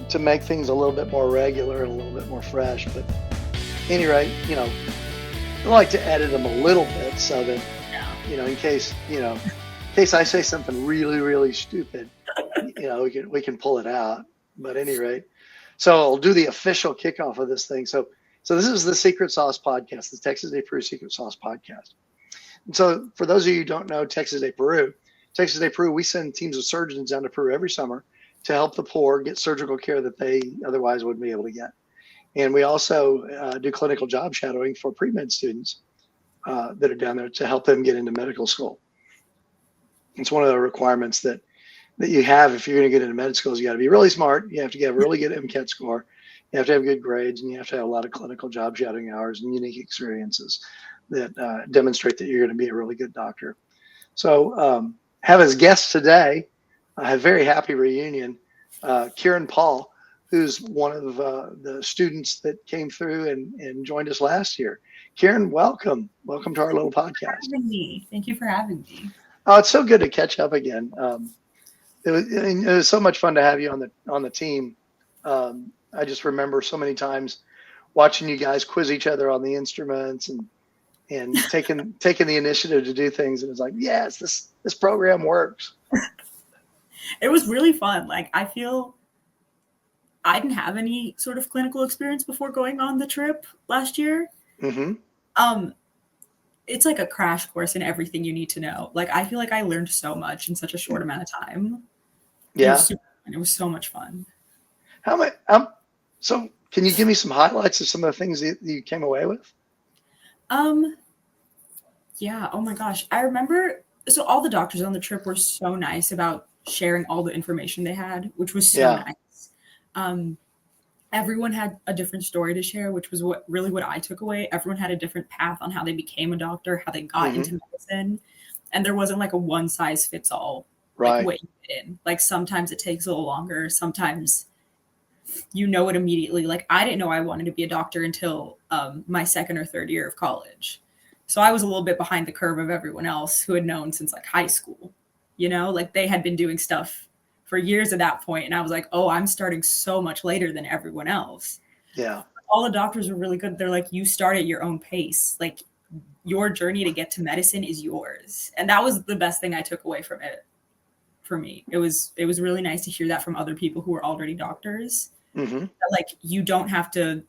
to make things a little bit more regular and a little bit more fresh. But at any rate, I like to edit them a little bit so that, in case I say something really, really stupid, we can pull it out. But at any rate, so I'll do the official kickoff of this thing. So this is the Secret Sauce Podcast, the Texas Day Peru Secret Sauce Podcast. And so for those of you who don't know Texas Day Peru, we send teams of surgeons down to Peru every summer to help the poor get surgical care that they otherwise wouldn't be able to get. And we also do clinical job shadowing for pre-med students that are down there to help them get into medical school. It's one of the requirements that you have if you're going to get into med school is you got to be really smart. You have to get a really good MCAT score. You have to have good grades, and you have to have a lot of clinical job shadowing hours and unique experiences that demonstrate that you're going to be a really good doctor. So have as guests today, a very happy reunion, Kiran Paul, who's one of the students that came through and joined us last year. Kiran, welcome. Welcome to our little podcast. Thank you for having me. Oh, it's so good to catch up again. It was so much fun to have you on the team. I just remember so many times watching you guys quiz each other on the instruments and taking the initiative to do things. And it's like, yes, this program works. It was really fun. Like, I feel I didn't have any sort of clinical experience before going on the trip last year. Mm-hmm. It's like a crash course in everything you need to know. Like, I feel like I learned so much in such a short amount of time. Yeah. It was so much fun. So can you give me some highlights of some of the things that you came away with? Yeah. Oh my gosh. I remember, so all the doctors on the trip were so nice about sharing all the information they had, which was so nice. Everyone had a different story to share, which was what I took away. Everyone had a different path on how they became a doctor, how they got into medicine. And there wasn't like a one size fits all like way you fit in. Like, sometimes it takes a little longer. Sometimes you know it immediately. Like, I didn't know I wanted to be a doctor until my second or third year of college. So I was a little bit behind the curve of everyone else who had known since like high school, like they had been doing stuff for years at that point. And I was like, oh, I'm starting so much later than everyone else. Yeah. All the doctors were really good. They're like, you start at your own pace. Like, your journey to get to medicine is yours. And that was the best thing I took away from it. For me, it was really nice to hear that from other people who were already doctors. Mm-hmm. That, like, you don't have to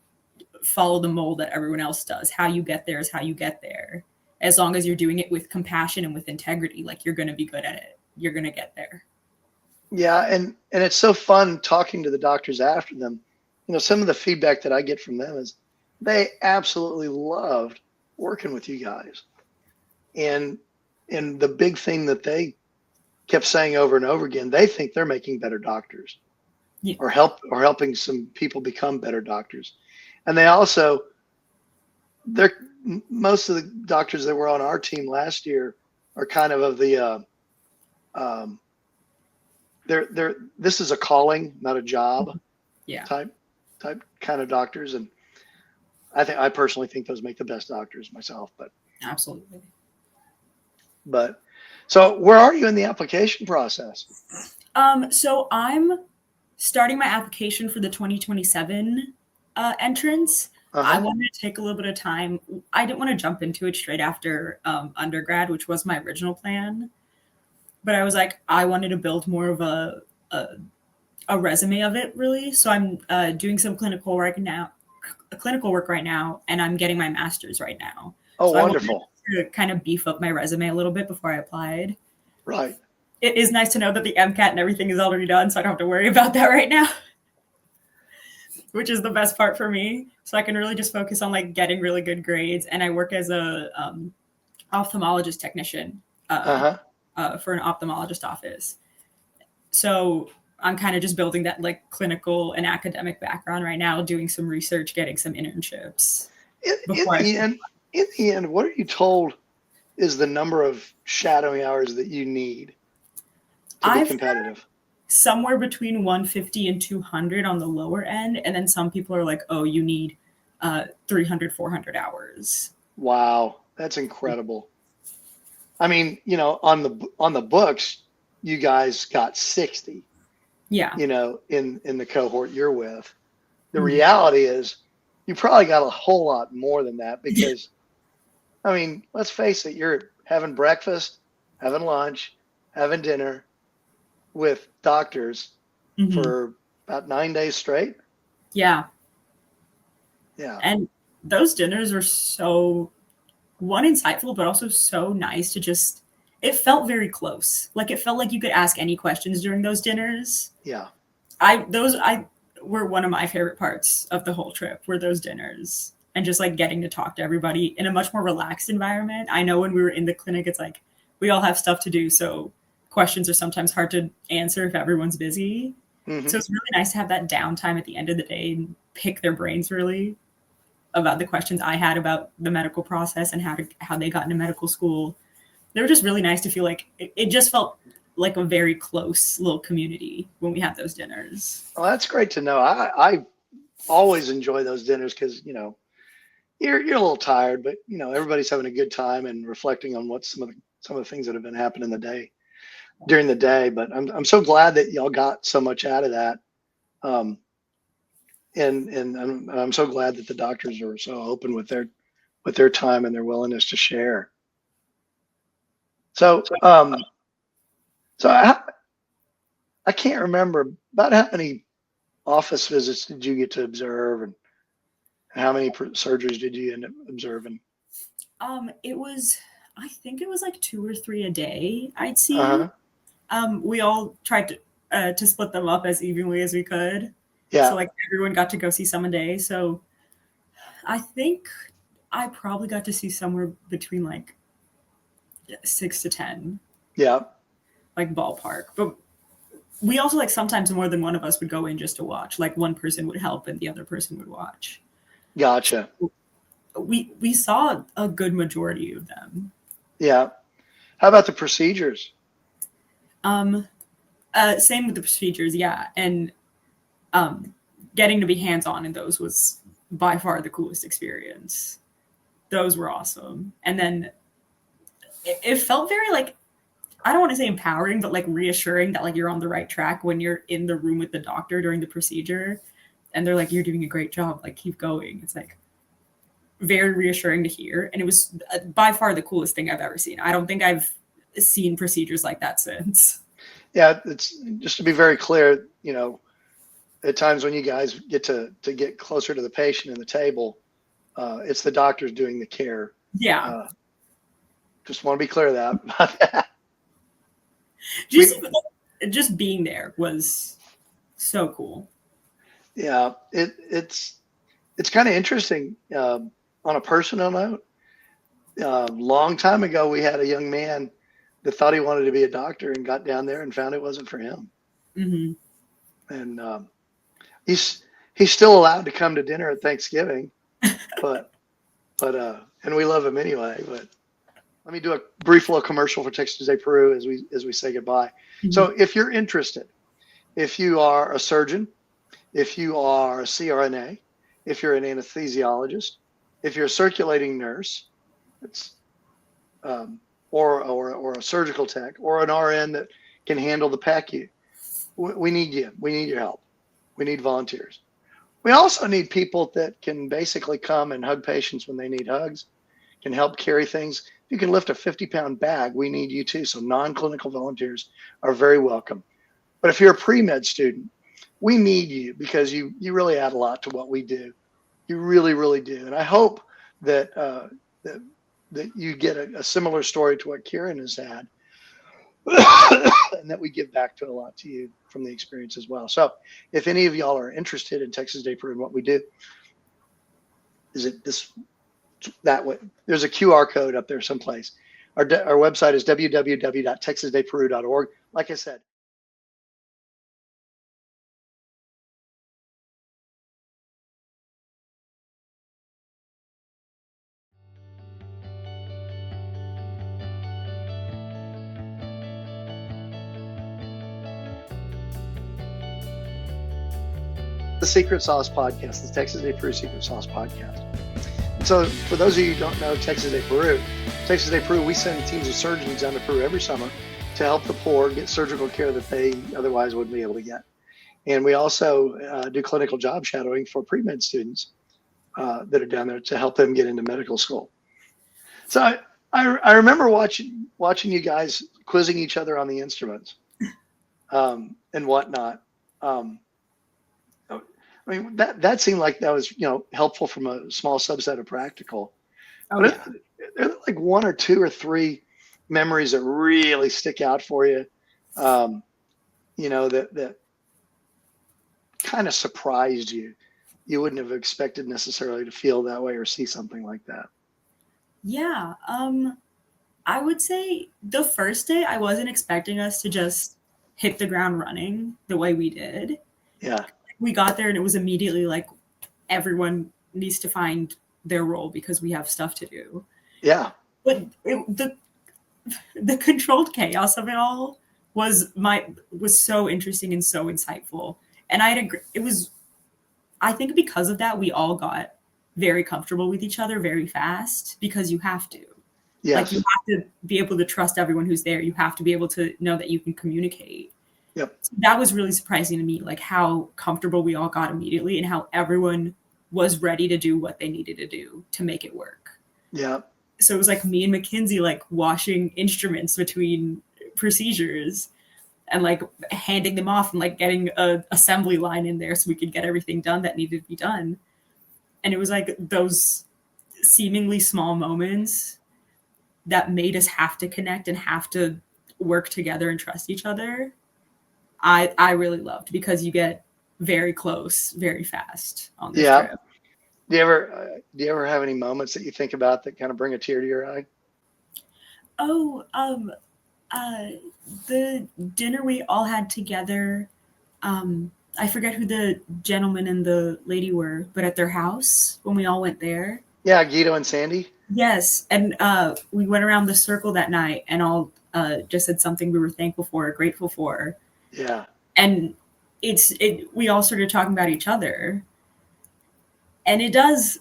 follow the mold that everyone else does. How you get there is how you get there. As long as you're doing it with compassion and with integrity, like, you're going to be good at it. You're going to get there. Yeah. And it's so fun talking to the doctors after them. Some of the feedback that I get from them is they absolutely loved working with you guys. And the big thing that they kept saying over and over again, they think they're making better doctors, or helping some people become better doctors. And they also, most of the doctors that were on our team last year are kind of the, this is a calling, not a job. Yeah. Type kind of doctors. And I personally think those make the best doctors myself, but absolutely. But so where are you in the application process? So I'm starting my application for the 2027 entrance. I wanted to take a little bit of time. I didn't want to jump into it straight after undergrad, which was my original plan. But I was like, I wanted to build more of a resume of it, really. So I'm doing some clinical work right now, and I'm getting my master's right now. Oh, so wonderful. I wanted to kind of beef up my resume a little bit before I applied. Right. It is nice to know that the MCAT and everything is already done, so I don't have to worry about that right now, which is the best part for me. So I can really just focus on like getting really good grades. And I work as a ophthalmologist technician for an ophthalmologist office. So I'm kind of just building that like clinical and academic background right now, doing some research, getting some internships. In the end, what are you told is the number of shadowing hours that you need to be competitive? Somewhere between 150 and 200 on the lower end. And then some people are like, oh, you need 300, 400 hours. Wow. That's incredible. I mean, on the books, you guys got 60. Yeah. In the cohort you're with. The reality is you probably got a whole lot more than that because, I mean, let's face it, you're having breakfast, having lunch, having dinner with doctors for about 9 days straight. Yeah. Yeah. And those dinners were so, one, insightful, but also so nice to just, it felt very close. Like, it felt like you could ask any questions during those dinners. Yeah. Those were one of my favorite parts of the whole trip, were those dinners and just like getting to talk to everybody in a much more relaxed environment. I know when we were in the clinic, it's like we all have stuff to do, so questions are sometimes hard to answer if everyone's busy. So it's really nice to have that downtime at the end of the day and pick their brains really about the questions I had about the medical process and how they got into medical school. They were just really nice to feel like it just felt like a very close little community when we had those dinners. Well, that's great to know. I always enjoy those dinners because, you're a little tired, but everybody's having a good time and reflecting on what some of the things that have been happening during the day. But I'm so glad that y'all got so much out of that. And I'm so glad that the doctors are so open with their time and their willingness to share. So I can't remember about how many office visits did you get to observe, and how many surgeries did you end up observing? I think it was like 2 or 3 a day I'd see. We all tried to split them up as evenly as we could. Yeah. So like everyone got to go see some a day. So I think I probably got to see somewhere between like 6 to 10. Yeah. Like ballpark. But we also like sometimes more than one of us would go in just to watch. Like one person would help and the other person would watch. Gotcha. So we saw a good majority of them. Yeah. How about the procedures? Same with the procedures, yeah. And getting to be hands-on in those was by far the coolest experience. Those were awesome. And then it felt very like, I don't want to say empowering, but like reassuring that like you're on the right track when you're in the room with the doctor during the procedure and they're like, you're doing a great job, like keep going. It's like very reassuring to hear. And it was by far the coolest thing I've ever seen. I don't think I've seen procedures like that since. Yeah, it's just to be very clear, at times when you guys get to get closer to the patient and the table, it's the doctors doing the care. Yeah. Just want to be clear about that. Just being there was so cool. Yeah, it's kind of interesting. On a personal note, long time ago, we had a young man that thought he wanted to be a doctor and got down there and found it wasn't for him. And he's still allowed to come to dinner at Thanksgiving, but and we love him anyway. But let me do a brief little commercial for Texas Day Peru as we say goodbye. So if you're interested, if you are a surgeon, if you are a CRNA, if you're an anesthesiologist, if you're a circulating nurse, it's or a surgical tech or an RN that can handle the PACU, we need you. We need your help. We need volunteers. We also need people that can basically come and hug patients when they need hugs, can help carry things. If you can lift a 50-pound bag, we need you too. So non-clinical volunteers are very welcome. But if you're a pre-med student, we need you because you really add a lot to what we do. You really, really do. And I hope that that you get a similar story to what Kiran has had, and that we give back to a lot to you from the experience as well. So if any of y'all are interested in Texas Day Peru and what we do, is it that way? There's a QR code up there someplace. Our website is www.texasdayperu.org. Like I said, the Secret Sauce Podcast, the Texas Day Peru Secret Sauce Podcast. And so for those of you who don't know Texas Day Peru, we send teams of surgeons down to Peru every summer to help the poor get surgical care that they otherwise wouldn't be able to get. And we also do clinical job shadowing for pre-med students that are down there to help them get into medical school. So I remember watching you guys quizzing each other on the instruments and whatnot. I mean, that seemed like that was, helpful from a small subset of practical. Oh, But yeah. there like one or two or three memories that really stick out for you, that kind of surprised you. You wouldn't have expected necessarily to feel that way or see something like that. Yeah. I would say the first day I wasn't expecting us to just hit the ground running the way we did. Yeah. We got there and it was immediately like everyone needs to find their role because we have stuff to do. Yeah. But the controlled chaos of it all was so interesting and so insightful. And I think because of that, we all got very comfortable with each other very fast because you have to. Yes. Like, you have to be able to trust everyone who's there. You have to be able to know that you can communicate. Yep. So that was really surprising to me, like how comfortable we all got immediately and how everyone was ready to do what they needed to do to make it work. Yeah. So it was like me and Mackenzie, like washing instruments between procedures and like handing them off and like getting a assembly line in there so we could get everything done that needed to be done. And it was like those seemingly small moments that made us have to connect and have to work together and trust each other. I really loved because you get very close very fast on this trip. Do you ever have any moments that you think about that kind of bring a tear to your eye? Oh, the dinner we all had together. I forget who the gentleman and the lady were, but at their house when we all went there. Yeah, Guido and Sandy. Yes, and we went around the circle that night and all just said something we were thankful for, or grateful for. Yeah. And we all started talking about each other. And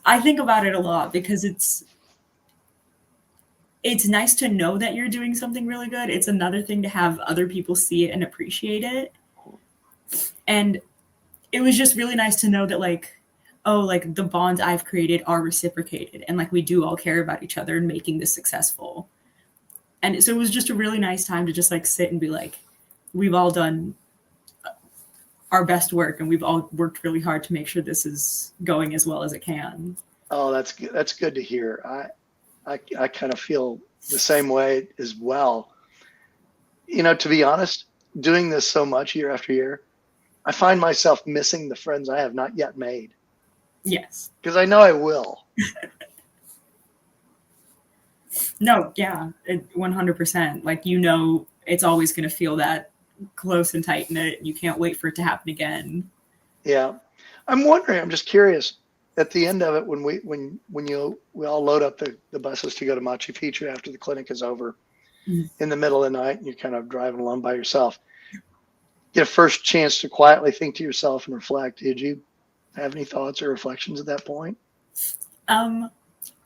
I think about it a lot because it's nice to know that you're doing something really good. It's another thing to have other people see it and appreciate it. And it was just really nice to know that like, oh, like the bonds I've created are reciprocated and like we do all care about each other and making this successful. And so it was just a really nice time to just like sit and be like, we've all done our best work and we've all worked really hard to make sure this is going as well as it can. Oh, that's good. That's good to hear. I kind of feel the same way as well. To be honest, doing this so much year after year, I find myself missing the friends I have not yet made. Yes. Because I know I will. No, yeah, 100%. Like, it's always going to feel that close and tight knit. You can't wait for it to happen again. Yeah. I'm wondering, I'm just curious, at the end of it, when we all load up the buses to go to Machu Picchu after the clinic is over, in the middle of the night and you're kind of driving along by yourself, get a first chance to quietly think to yourself and reflect. Did you have any thoughts or reflections at that point?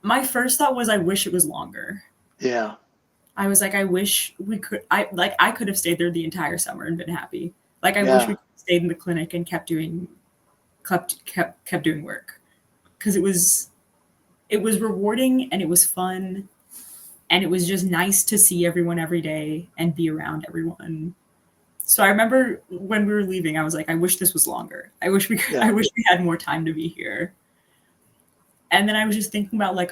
My first thought was, I wish it was longer. Yeah. I was like, I wish we could, I could have stayed there the entire summer and been happy. Like, I wish we could have stayed in the clinic and kept doing work. Cause it was rewarding and it was fun. And it was just nice to see everyone every day and be around everyone. So I remember when we were leaving, I was like, I wish this was longer. I wish we had more time to be here. And then I was just thinking about like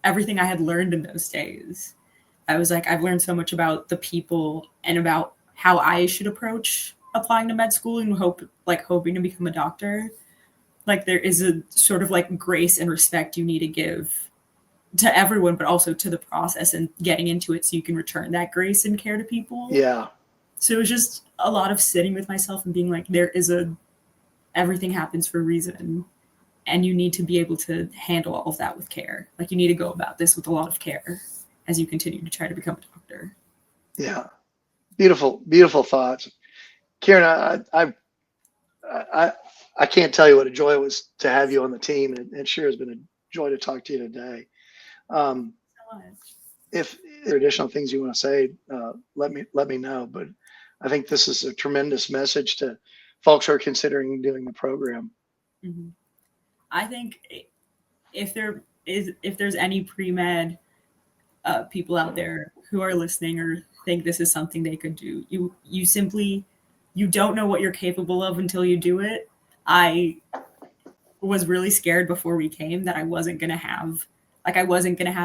everything I had learned in those days. I was like, I've learned so much about the people and about how I should approach applying to med school and hoping to become a doctor. Like, there is a sort of like grace and respect you need to give to everyone, but also to the process and getting into it so you can return that grace and care to people. Yeah. So it was just a lot of sitting with myself and being like, everything happens for a reason. And you need to be able to handle all of that with care. Like, you need to go about this with a lot of care as you continue to try to become a doctor. Yeah. Beautiful, beautiful thoughts. Kiran, I can't tell you what a joy it was to have you on the team. And it sure has been a joy to talk to you today. If there are additional things you want to say, let me know. But I think this is a tremendous message to folks who are considering doing the program. Mm-hmm. I think if there's any pre-med people out there who are listening or think this is something they could do, you simply, you don't know what you're capable of until you do it. I was really scared before we came that I wasn't going to have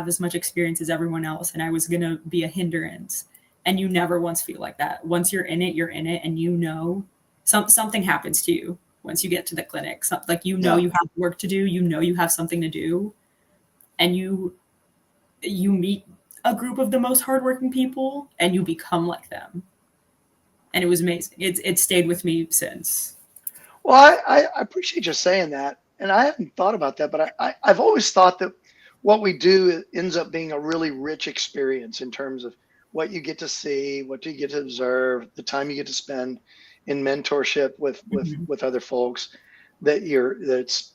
as much experience as everyone else, and I was going to be a hindrance. And you never once feel like that. Once you're in it, and you know something happens to you once you get to the clinic. Like, you know, you have work to do, you know, you have something to do, and you meet a group of the most hardworking people and you become like them. And it was amazing. It stayed with me since. Well, I appreciate you saying that. And I haven't thought about that, but I've always thought that what we do ends up being a really rich experience in terms of what you get to see, what you get to observe, the time you get to spend in mentorship with other folks. It's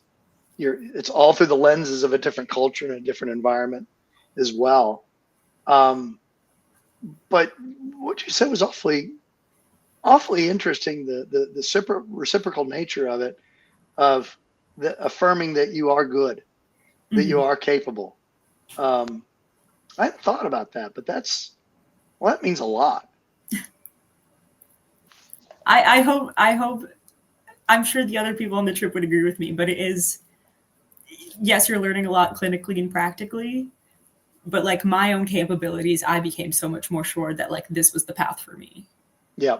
all through the lenses of a different culture and a different environment as well. But what you said was awfully interesting. The reciprocal nature of it, of the affirming that you are good, that you are capable. I hadn't thought about that, but that means a lot. I hope, I'm sure the other people on the trip would agree with me, but it is, yes, you're learning a lot clinically and practically, but like my own capabilities, I became so much more sure that like this was the path for me. Yeah.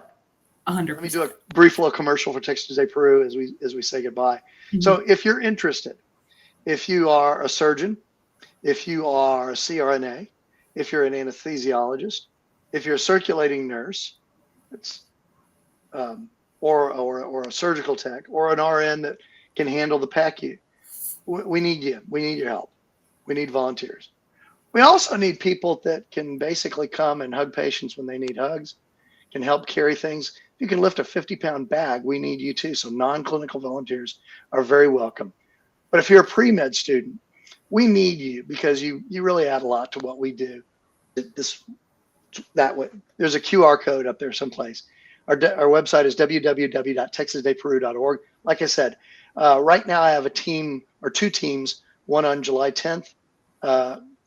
100%. Let me do a brief little commercial for Texas Day Peru as we say goodbye. Mm-hmm. So if you're interested, if you are a surgeon, if you are a CRNA, if you're an anesthesiologist, if you're a circulating nurse, or a surgical tech, or an RN that can handle the PACU, we need you. We need your help. We need volunteers. We also need people that can basically come and hug patients when they need hugs, can help carry things. If you can lift a 50-pound bag, we need you too. So non-clinical volunteers are very welcome. But if you're a pre-med student, we need you because you really add a lot to what we do. That way, there's a QR code up there someplace. Our website is www.texasdayperu.org. Like I said, right now I have a team or two teams, one on July 10th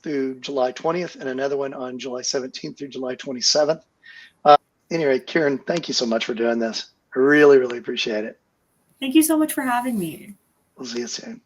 through July 20th, and another one on July 17th through July 27th. Anyway, Kiran, thank you so much for doing this. I really, really appreciate it. Thank you so much for having me. We'll see you soon.